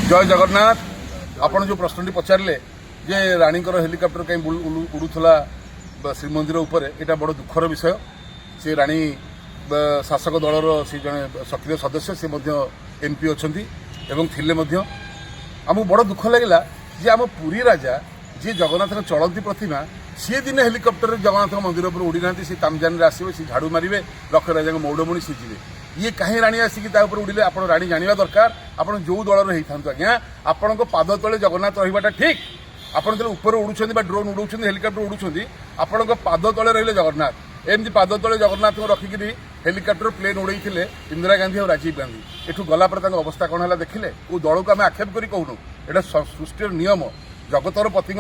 जय जगन्नाथ। आपण जो प्रश्न पचारे जे राणीकर हेलिकप्टर कहीं उड़ूला श्रीमंदिर उपर यहाँ बड़ दुखर विषय। से राणी शासक दलर से जड़े सक्रिय सदस्य से एमपी अच्छा थिले आम बड़ दुख लगे जे आम पुरी राजा जी जगन्नाथ चलती प्रतिमा सी दिन हेलिकप्टर जगन्नाथ मंदिर पर उड़ी ना सी तामजान आसवे सी झाड़ू मारे लक्ष्य राजा मौड़मणि सी जी ये कहीं राणी आसिक उड़े आप राणी जाना दरकार आप जो दलर होता आज्ञा आपण पाद तले जगन्नाथ रहा ठीक। आपड़ जो ऊपर उड़ुं ड्रोन उड़ाऊँ हेलिकप्टर उड़ुं आपण पाद तले रही जगन्नाथ एमती पाद तले जगन्नाथ को रखिक हेलिकप्टर प्लेन उड़े इंदिरा गांधी और राजीव गांधी एठू गला अवस्था कौन है देखिले को दल को आम आक्षेप कर कहूँ यहाँ सृष्टिर नियम जगतर पति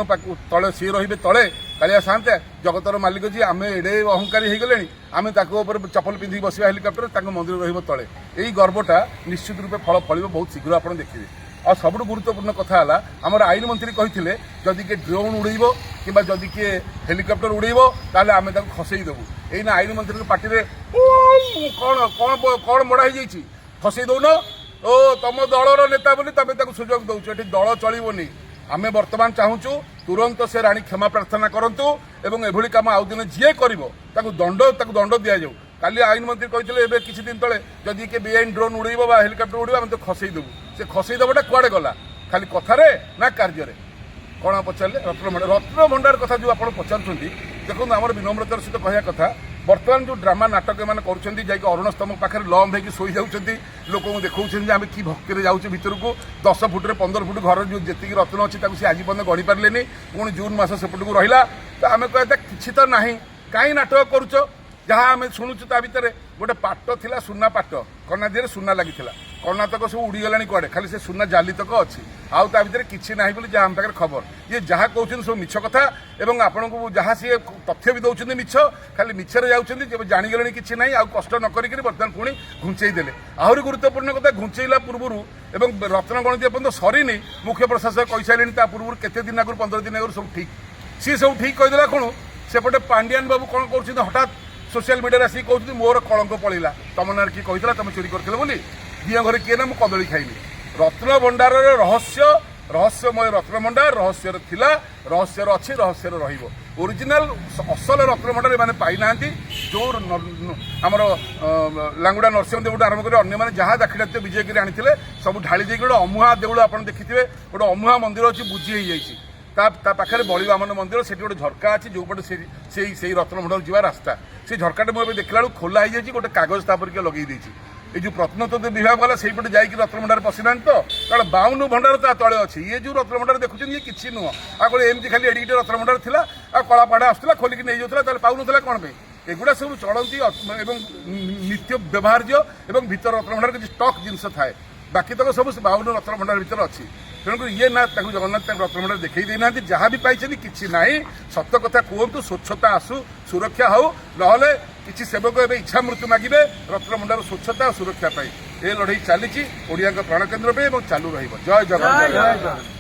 तले सी रे तले कालिया साते जगतर मालिक जी आम एडे अहंकारी हो गले आम चपल पिंधिक बस हेलिकप्टर मंदिर रले यही गर्वटा निश्चित रूपे फल फल बहुत शीघ्र आप देखिए। और सबुठ गुरुत्वपूर्ण कथा है आमर आईन मंत्री कहते जदि किए ड्रोन उड़ेब कि जदि किए हेलिकप्टर उड़ेब ताले आम खसई देवु यही आईन मंत्री पार्टी में कौन कौन कौन मड़ा हो खसई दौन ओ तुम दलर नेता बोली तुम सुजोग दौच ये दल चलनी आम बर्तमान चाहूँ तुरंत से राणी क्षमा प्रार्थना करूँ एवं एभली कम आउ दिन जी कर दंड दि जाऊ। काली आईन मंत्री कहते किसी दिन तले जदि किए बेआईन ड्रोन उड़ेब हेलिकप्टर उड़ेब आम तो खसई देवु से खसई देवटा कुआडे गला खाली कथारे ना कार्य कौन पचारे रत्न भंडार कथा जो आप पचारुंट देखो आम विनम्रतार सहित कहया कथा बर्तमान जो ड्रामा नाटक मैंने कर अरुण स्तंभ पाखे लम्ब होकर शोई जाऊँच लोक देखा आम कि भक्ति जाऊँ भितर को 10 फुट्रे 15 फुट घर जो जी रत्न अच्छी सी आज पर्यटन गढ़ी पारे पुणी जून मस सेपट को रहा तो आम कहता कि तो ना कहीं नाटक करुच जहाँ आम शुणुचु ता भितर गोटे पाट थिला सुना पाट कना दिए सुना लगी कना तक सब उड़ीगला कड़े खाली से सुना जाली तक अच्छी आउ ता भितर किसी ना बोली जहाँ आम पाखे खबर ये जहाँ कहते सब मिछ कथा एवं आपण को जहाँ सी तथ्य भी दौरान मिछ खाली मिछरे जाऊँच जाणीगले कि ना आउ कष्ट न करी बर्तमान पुणी घुंचई देले आहरी गुरुत्वपूर्ण कथा घुंचईला पूर्व एवं रत्न गणति एपर्यंत सरीनी मुख्य प्रशासक कही सारे पूर्व केते दिन आगुरी 15 दिन आगुरी सब ठीक सी सब ठीक कहीदेला कौन सेपटे पांडियान बाबू कौन कर हठात सोशल मीडिया आसिक कहते मोर कलंक पड़ेगा तुम ना किए कही तुम चोरी कर बोली दिए घरे किए ना मुझे कदली खाइली रत्न भंडार रहस्य रहस्यमय रत्न भंडार रहस्य थिला रहस्य अच्छी रहस्य ओरिजिनाल असल रत्न भंडार मैंने पाई ना जो आमर लांगुड़ा नरसिंह देवठू आरंभ कर अन्य जहाँ दाखिल विजयगिरी आनी सब ढाली देकी गोटे अमुहा देउल आप देखिए गोटे अमुहा मंदिर अच्छी बुझी पाखे बड़ी बामन मंदिर से गोटे झरका अच्छी जो पटे से रत्न भंडार जा रास्ता से झरकाटे मुझे देखला खोला हो जाए गोटे कागज तापर किए लगे ये जो प्रत्नतत्व विभाग वाला से पटे जाकि रत्न भंडार पशिना तो कारण 52 भंडार ता तले अच्छी ये जो रत्न भंडार देखुं ये किसी नुह आगे एमती खाली एडिटे रत्न भंडार था कला पाड़ा आसला खोलिक नहीं जाता पाऊन कौन पे एगुड़ा सब चलती नित्य व्यवहार्य और भीतर रत्न भंडार किसी स्टक जिनस थाए बाकी तक सब 52 रत्न भंडार भीतर अच्छी तेणुक ये ना जगन्नाथ रत्न भंडार देखई देना जहाँ भी पाई कि ना सत कथा कहतु स्वच्छता आसू सुरक्षा हो ना किसी सेवक ए इच्छा मृत्यु मागे रत्न भंडार स्वच्छता और सुरक्षा पाई ए लड़ई चली ओडिया प्राण केन्द्र पे चालू रही। जय जगन्नाथ।